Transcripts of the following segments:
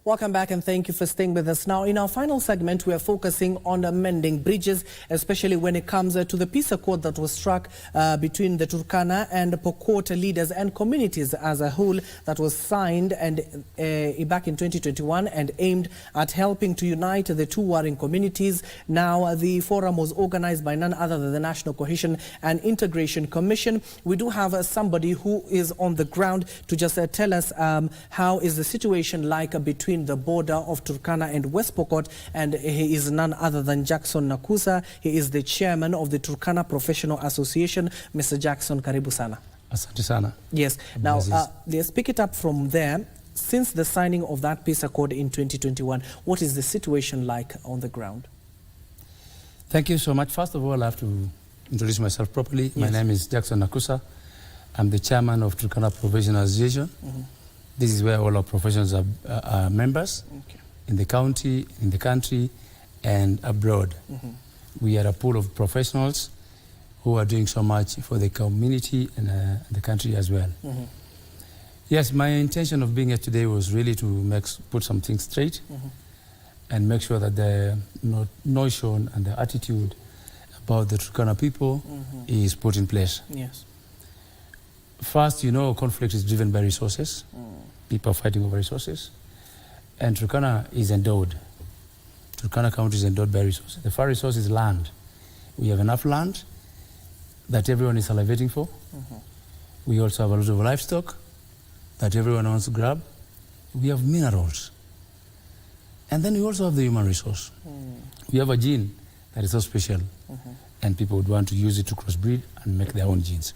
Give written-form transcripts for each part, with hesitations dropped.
Welcome back and thank you for staying with us. Now, in our final segment, we are focusing on mending bridges, especially when it comes to the peace accord that was struck between the Turkana and Pokot leaders and communities as a whole that was signed and back in 2021 and aimed at helping to unite the two warring communities. Now, the forum was organized by none other than the National Cohesion and Integration Commission. We do have somebody who is on the ground to just tell us how is the situation like between the border of Turkana and West Pokot, and he is none other than Jackson Nakusa. He is the chairman of the Turkana Professional Association. Mr. Jackson, karibu sana. Asante sana. Yes. Now, let's pick it up from there. Since the signing of that peace accord in 2021, what is the situation like on the ground? Thank you so much. First of all, I have to introduce myself properly. Yes. My name is Jackson Nakusa. I'm the chairman of Turkana Professional Association. This is where all our professionals are members, in the county, in the country, and abroad. We are a pool of professionals who are doing so much for the community and the country as well. Yes, my intention of being here today was really to put some things straight and make sure that the notion and the attitude about the Turkana people is put in place. Yes. First, you know, conflict is driven by resources. People are fighting over resources. And Turkana is endowed. Turkana County is endowed by resources. The first resource is land. We have enough land that everyone is salivating for. We also have a lot of livestock that everyone wants to grab. We have minerals. And then we also have the human resource. We have a gene that is so special, and people would want to use it to crossbreed and make their own genes.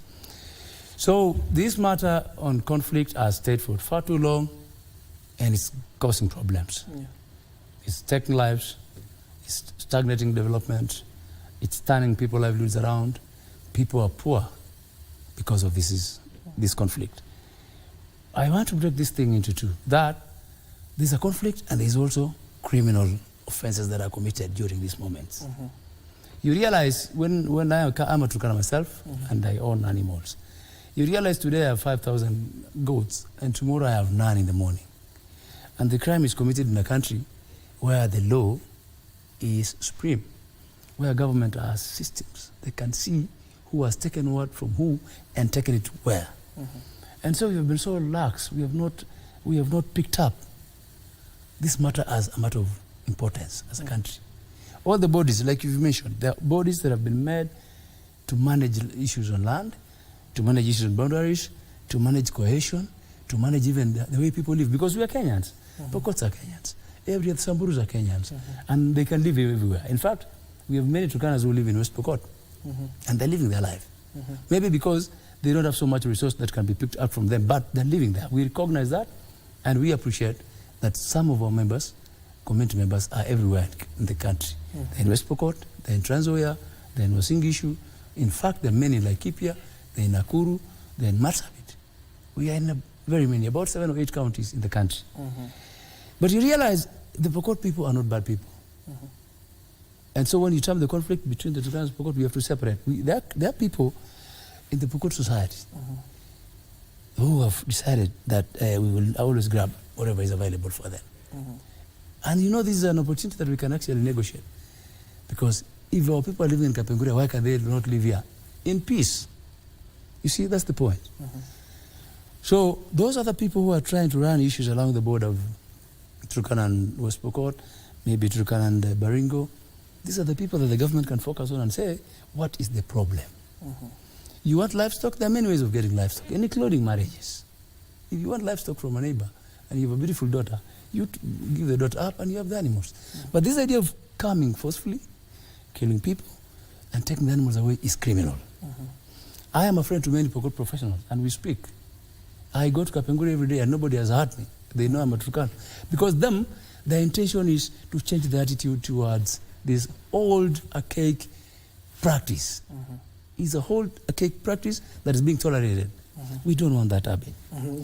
So this matter on conflict has stayed for far too long, and it's causing problems. It's taking lives, it's stagnating development, it's turning people's livelihoods around. People are poor because of this conflict. I want to break this thing into two. That there's a conflict and there's also criminal offenses that are committed during these moments. You realize when I'm a Turkana myself and I own animals, you realize today I have 5,000 goats and tomorrow I have none in the morning. And the crime is committed in a country where the law is supreme, where government has systems. They can see who has taken what from who and taken it where. And so we have been so lax. We have not picked up this matter as a matter of importance as a country. All the bodies, like you've mentioned, there are bodies that have been made to manage issues on land, to manage issues on boundaries, to manage cohesion, to manage even the way people live. Because we are Kenyans. Pokots are Kenyans. Every other Samburus are Kenyans. And they can live everywhere. In fact, we have many Turkanas who live in West Pokot. And they're living their life. Maybe because they don't have so much resource that can be picked up from them, but they're living there. We recognize that, and we appreciate that some of our members, community members, are everywhere in the country. They're in West Pokot, they're in Trans Nzoia, they're in Wasingishu. In fact, there are many like Laikipia, they're in Nakuru, they're in Marsabit. We are in very many, about 7 or 8 counties in the country. But you realize the Pokot people are not bad people. And so when you term the conflict between the Turkana and Pokot, we have to separate. There are people in the Pokot society who have decided that we will always grab whatever is available for them. And you know, this is an opportunity that we can actually negotiate. Because if our people are living in Kapenguria, why can they not live here in peace? You see, that's the point. So those are the people who are trying to run issues along the border of Turkana and West Pokot, maybe Turkana and Baringo. These are the people that the government can focus on and say, what is the problem? You want livestock? There are many ways of getting livestock, including marriages. If you want livestock from a neighbor and you have a beautiful daughter, you give the daughter up and you have the animals. But this idea of coming forcefully, killing people, and taking the animals away is criminal. I am a friend to many Pokot professionals, and we speak. I go to Kapenguria every day and nobody has hurt me. They know I'm a Turkana. Because their intention is to change the attitude towards this old, archaic practice. It's a whole archaic practice that is being tolerated. We don't want that happening.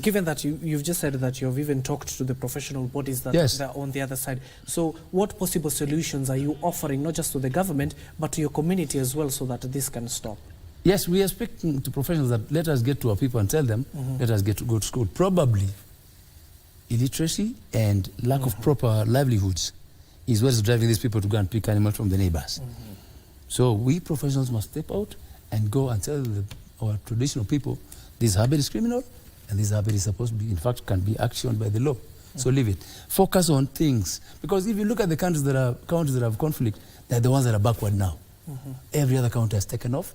Given that you've just said that you've even talked to the professional bodies that are on the other side. So what possible solutions are you offering, not just to the government, but to your community as well, so that this can stop? Yes, we are speaking to professionals that let us get to our people and tell them, let us get to go to school. Probably illiteracy and lack of proper livelihoods is what is driving these people to go and pick animals from the neighbors. So we professionals must step out and go and tell our traditional people, this habit is criminal and this habit is supposed to be, in fact, can be actioned by the law. So leave it. Focus on things. Because if you look at the countries that have conflict, they're the ones that are backward now. Every other country has taken off,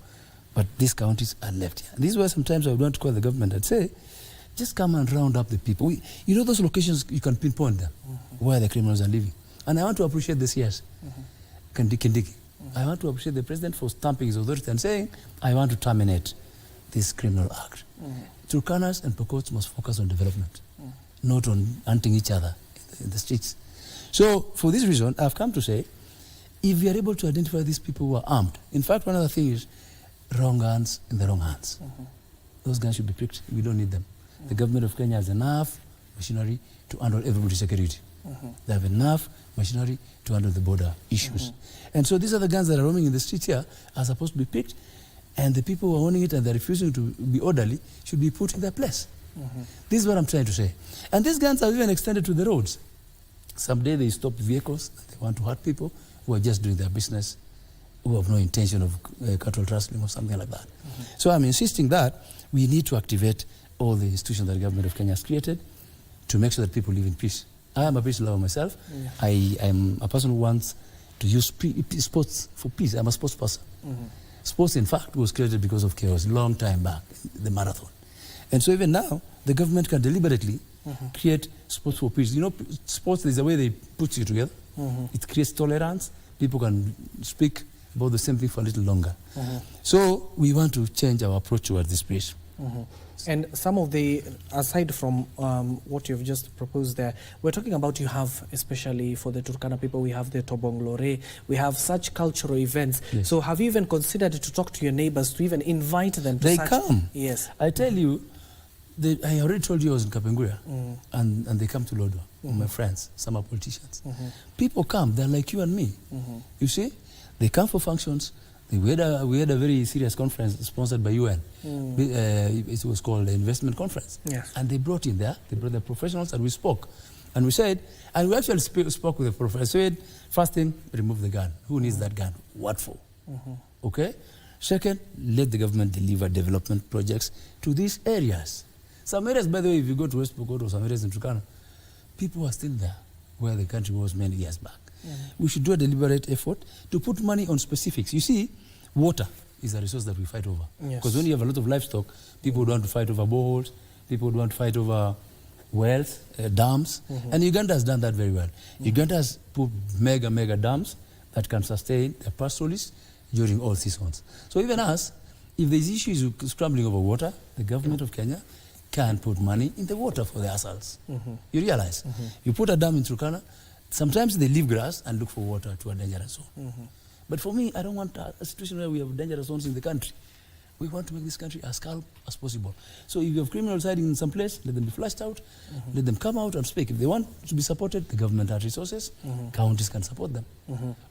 but these countries are left here. And this is why sometimes I would want to call the government and say, just come and round up the people. You know those locations, you can pinpoint them, where the criminals are living. And I want to appreciate the CS, Kindiki. I want to appreciate the president for stamping his authority and saying, I want to terminate this criminal act. Turkanas and Pokots must focus on development, not on hunting each other in the streets. So for this reason, I've come to say, if we are able to identify these people who are armed, in fact, one other thing is wrong guns in the wrong hands. Those guns should be picked. We don't need them. The government of Kenya has enough machinery to handle everybody's security. They have enough machinery to handle the border issues. And so these are the guns that are roaming in the streets here are supposed to be picked, and the people who are owning it and they're refusing to be orderly should be put in their place. This is what I'm trying to say. And these guns are even extended to the roads. Someday they stop vehicles, they want to hurt people who are just doing their business, who have no intention of cattle rustling or something like that. So I'm insisting that we need to activate all the institutions that the government of Kenya has created to make sure that people live in peace. I am a peace lover myself. I am a person who wants to use sports for peace. I'm a sports person. Sports, in fact, was created because of chaos long time back, the marathon. And so even now, the government can deliberately create sports for peace. You know, sports is the way they put you together. It creates tolerance. People can speak about the same thing for a little longer. So we want to change our approach towards this place. And some of the, aside from what you've just proposed there, we're talking about, you have, especially for the Turkana people, we have the Tobonglore, we have such cultural events. So have you even considered to talk to your neighbors, to even invite them to They such? come. Yes. I tell you, I already told you I was in Kapenguria, and they come to Lodwar, my friends, some are politicians. People come, they're like you and me. You see, they come for functions. We had a very serious conference sponsored by UN. It was called the Investment Conference. And they brought in there, they brought the professionals, and we spoke. And we said, and we actually spoke with the professor. Said, first thing, remove the gun. Who needs that gun? What for? Okay? Second, let the government deliver development projects to these areas. Some areas, by the way, if you go to West Pokot or some areas in Turkana, people are still there where the country was many years back. We should do a deliberate effort to put money on specifics. You see, water is a resource that we fight over. Because when you have a lot of livestock, people would want to fight over boreholes, people would want to fight over wells, dams, and Uganda has done that very well. Uganda has put mega dams that can sustain the pastoralists during all seasons. So even us, if there's issues with scrambling over water, the government of Kenya can put money in the water for the assals. You realize? You put a dam in Turkana, sometimes they leave grass and look for water to a dangerous zone. But for me, I don't want a situation where we have dangerous zones in the country. We want to make this country as calm as possible. So if you have criminals hiding in some place, let them be flushed out, let them come out and speak. If they want to be supported, the government has resources, counties can support them.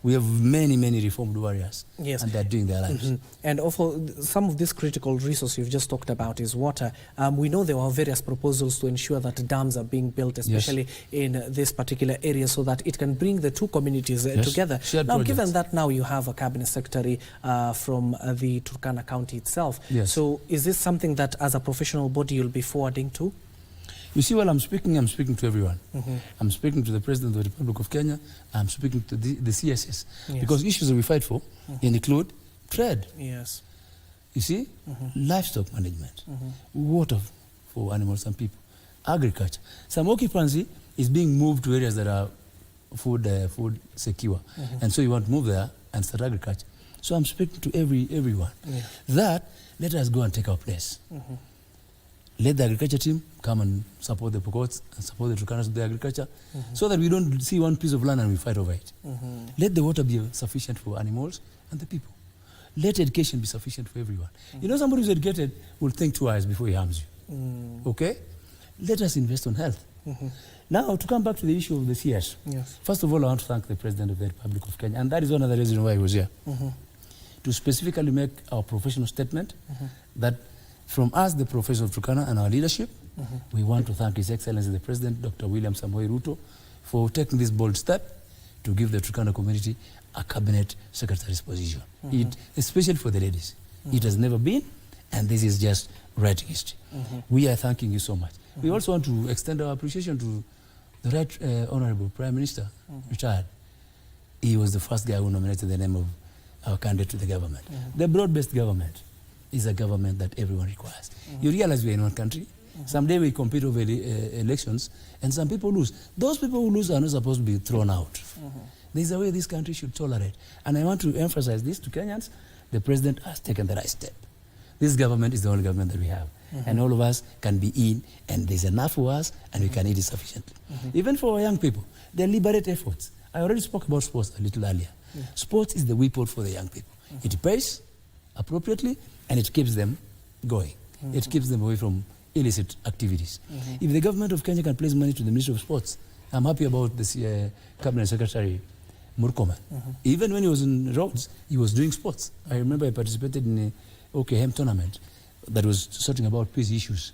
We have many reformed warriors, and they're doing their lives. And also, some of this critical resource you've just talked about is water. We know there are various proposals to ensure that dams are being built, especially in this particular area, so that it can bring the two communities together. Now, given that now you have a cabinet secretary from the Turkana County itself, so is this something that as a professional body you'll be forwarding to? You see, while I'm speaking to everyone. I'm speaking to the President of the Republic of Kenya, I'm speaking to the CSS, because issues that we fight for include trade. You see, livestock management, water for animals and people, agriculture. Some occupancy is being moved to areas that are food secure, and so you want to move there and start agriculture. So I'm speaking to everyone. That, let us go and take our place. Let the agriculture team come and support the Pokots and support the Turkanas with the agriculture, so that we don't see one piece of land and we fight over it. Let the water be sufficient for animals and the people. Let education be sufficient for everyone. You know, somebody who's educated will think twice before he harms you. Okay? Let us invest on health. Now, to come back to the issue of the CS, first of all, I want to thank the President of the Republic of Kenya, and that is one of the reasons why he was here, to specifically make our professional statement that from us, the professionals of Turkana and our leadership, We want to thank His Excellency the President, Dr. William Samoei Ruto, for taking this bold step to give the Turkana community a cabinet secretary's position, especially for the ladies. It has never been, and this is just writing history. We are thanking you so much. We also want to extend our appreciation to the Right Honorable Prime Minister, retired. He was the first guy who nominated the name of our candidate to the government. The broad-based government is a government that everyone requires. You realize we're in one country. Someday we compete over elections, and some people lose. Those people who lose are not supposed to be thrown out. There's a way this country should tolerate. And I want to emphasize this to Kenyans. The president has taken the right step. This government is the only government that we have. And all of us can be in, and there's enough for us, and we can eat it sufficiently. Even for our young people, they're liberate efforts. I already spoke about sports a little earlier. Sports is the weapon for the young people. It pays appropriately, and it keeps them going. It keeps them away from illicit activities. If the government of Kenya can place money to the Ministry of Sports, I'm happy about this Cabinet Secretary Murkomen. Even when he was in Rhodes, he was doing sports. I remember I participated in a OKM tournament that was sorting about peace issues.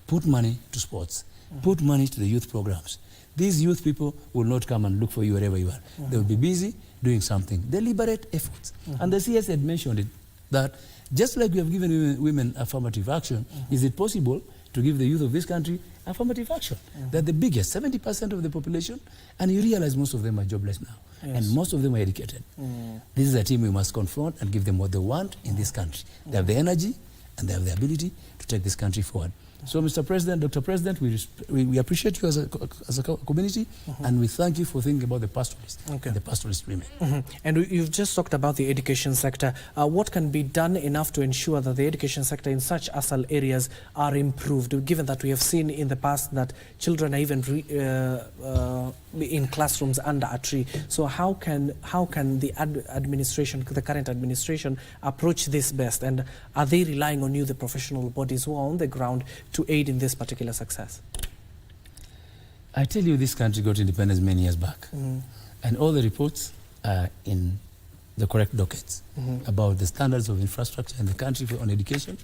Put money to sports. Put money to the youth programs. These youth people will not come and look for you wherever you are. They will be busy doing something. Deliberate efforts. And the CS had mentioned it, that just like we have given women affirmative action, is it possible to give the youth of this country affirmative action? They're the biggest, 70% of the population, and you realize most of them are jobless now. And most of them are educated. This is a team we must confront and give them what they want in this country. They have the energy and they have the ability to take this country forward. So, Mr. President, Dr. President, we appreciate you as a community, and we thank you for thinking about the pastoralists and the pastoralist women. And you've just talked about the education sector. What can be done enough to ensure that the education sector in such ASAL areas are improved, given that we have seen in the past that children are even in classrooms under a tree? So how can the administration, the current administration, approach this best? And are they relying on you, the professional bodies who are on the ground, to aid in this particular success? I tell you, this country got independence many years back. And all the reports are in the correct dockets about the standards of infrastructure in the country on education,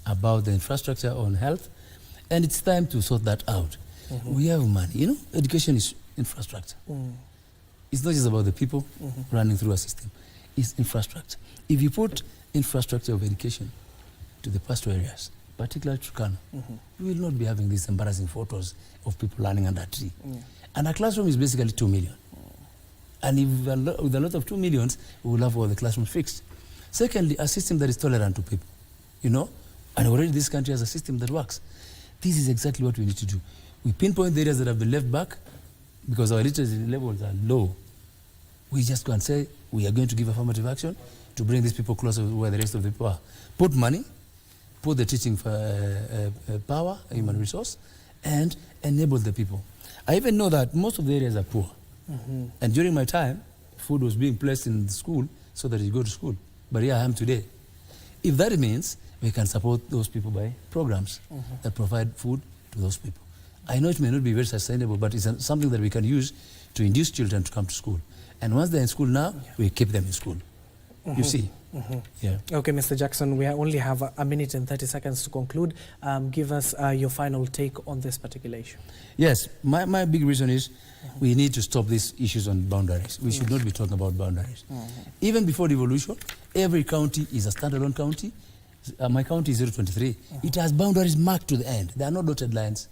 about the infrastructure on health, and it's time to sort that out. We have money. You know, education is infrastructure. It's not just about the people running through a system. It's infrastructure. If you put infrastructure of education to the pastoral areas, particularly Turkana, we will not be having these embarrassing photos of people learning under a tree. And a classroom is basically 2 million. And if with a lot of 2 millions, we will have all the classrooms fixed. Secondly, a system that is tolerant to people, you know, and already this country has a system that works. This is exactly what we need to do. We pinpoint the areas that have been left back because our literacy levels are low. We just go and say, we are going to give affirmative action to bring these people closer to where the rest of the people are. Put money, put the teaching power, human resource, and enable the people. I even know that most of the areas are poor. And during my time, food was being placed in the school so that you go to school. But here I am today. If that means we can support those people by programs that provide food to those people. I know it may not be very sustainable, but it's something that we can use to induce children to come to school. And once they're in school now, we keep them in school. You see? Okay, Mr. Jackson, we only have a minute and 30 seconds to conclude. Give us your final take on this particular issue. Yes, my big reason is we need to stop these issues on boundaries. We should not be talking about boundaries. Even before devolution, every county is a standalone county. My county is 023. It has boundaries marked to the end. There are no dotted lines.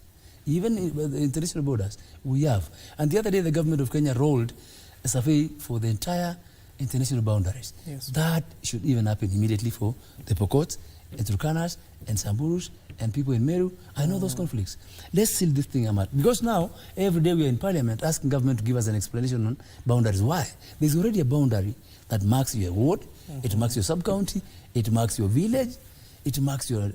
Even in the international borders, we have. And the other day, the government of Kenya rolled a survey for the entire international boundaries. That should even happen immediately for the Pokots, and Turkanas, and Samburus, and people in Meru. I know those conflicts. Let's seal this thing out. Because now, every day we are in parliament asking government to give us an explanation on boundaries. Why? There's already a boundary that marks your ward, it marks your sub-county, it marks your village, it marks your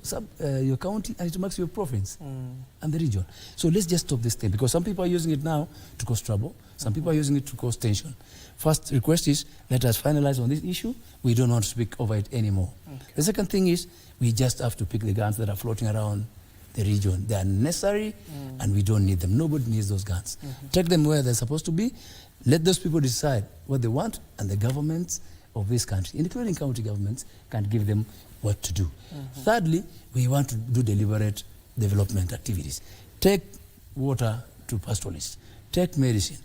county, and it marks your province and the region. So let's just stop this thing, because some people are using it now to cause trouble. Some people are using it to cause tension. First request is, let us finalize on this issue. We don't want to speak over it anymore. The second thing is, we just have to pick the guns that are floating around the region. They are necessary, and we don't need them. Nobody needs those guns. Take them where they're supposed to be. Let those people decide what they want, and the governments of this country, including county governments, can give them what to do. Thirdly, we want to do deliberate development activities. Take water to pastoralists. Take medicine.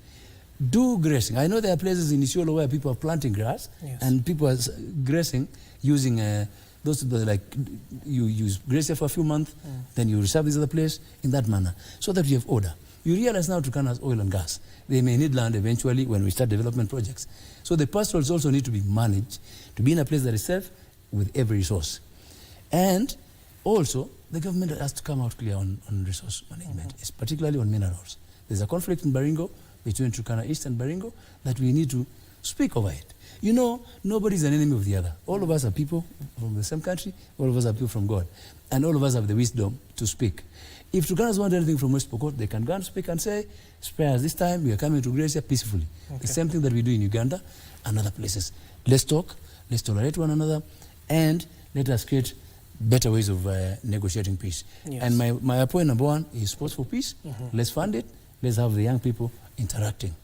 Do grazing. I know there are places in Isiolo where people are planting grass, yes, and people are grazing using those like you graze there for a few months, then you reserve this other place in that manner, so that you have order. You realize now Turkana has oil and gas. They may need land eventually when we start development projects. So the pastorals also need to be managed to be in a place that is safe with every resource. And also, the government has to come out clear on resource management, particularly on minerals. There's a conflict in Baringo between Turkana East and Baringo that we need to speak over it. You know, nobody's an enemy of the other. All of us are people from the same country. All of us are people from God. And all of us have the wisdom to speak. If Turkanas want anything from West Pokot, they can go and speak and say, spare us this time, we are coming to grace here peacefully. Okay. The same thing that we do in Uganda and other places. Let's talk, let's tolerate one another, and let us create better ways of negotiating peace. Yes. And my point number one is Sports for Peace. Let's fund it. Let's have the young people interacting.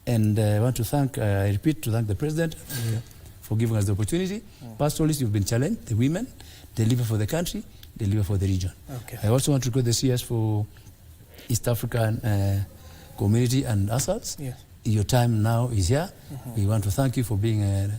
And I want to thank, I repeat, to thank the President for giving us the opportunity. Pastoralists, you've been challenged. The women, deliver for the country, deliver for the region. Okay. I also want to request the CS for East African community and ourselves. Yes. Your time now is here. We want to thank you for being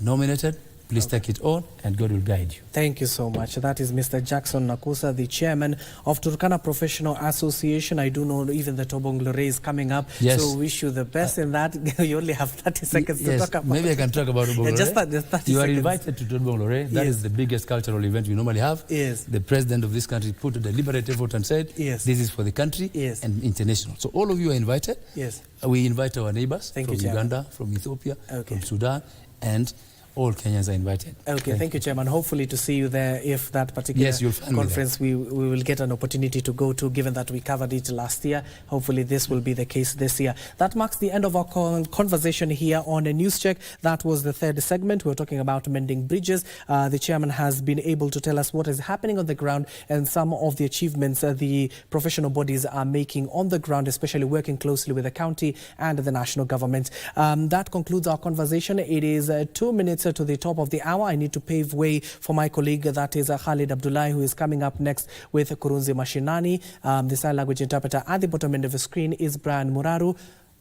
nominated. Please take it on, and God will guide you. Thank you so much. That is Mr. Jackson Nakusa, the chairman of Turkana Professional Association. I do know even the Tobonglore is coming up, yes, so wish you the best in that. You only have 30 seconds to talk about. Maybe I can talk about Tobonglore. Just 30 you are seconds. Invited to Tobonglore. That is the biggest cultural event we normally have. Yes. The president of this country put a deliberate effort and said, this is for the country and international. So all of you are invited. Yes. We invite our neighbors from Uganda, from Ethiopia, from Sudan, and all Kenyans are invited. Okay, thank you, Chairman. Hopefully to see you there if that particular conference we will get an opportunity to go to, given that we covered it last year. Hopefully this will be the case this year. That marks the end of our conversation here on a News Check. That was the third segment. We were talking about mending bridges. The Chairman has been able to tell us what is happening on the ground and some of the achievements the professional bodies are making on the ground, especially working closely with the county and the national government. That concludes our conversation. It is 2 minutes to the top of the hour. I need to pave way for my colleague, that is Khalid Abdullahi, who is coming up next with Kurunzi Mashinani. The sign language interpreter at the bottom end of the screen is Brian Muraru.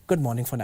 Good morning for now.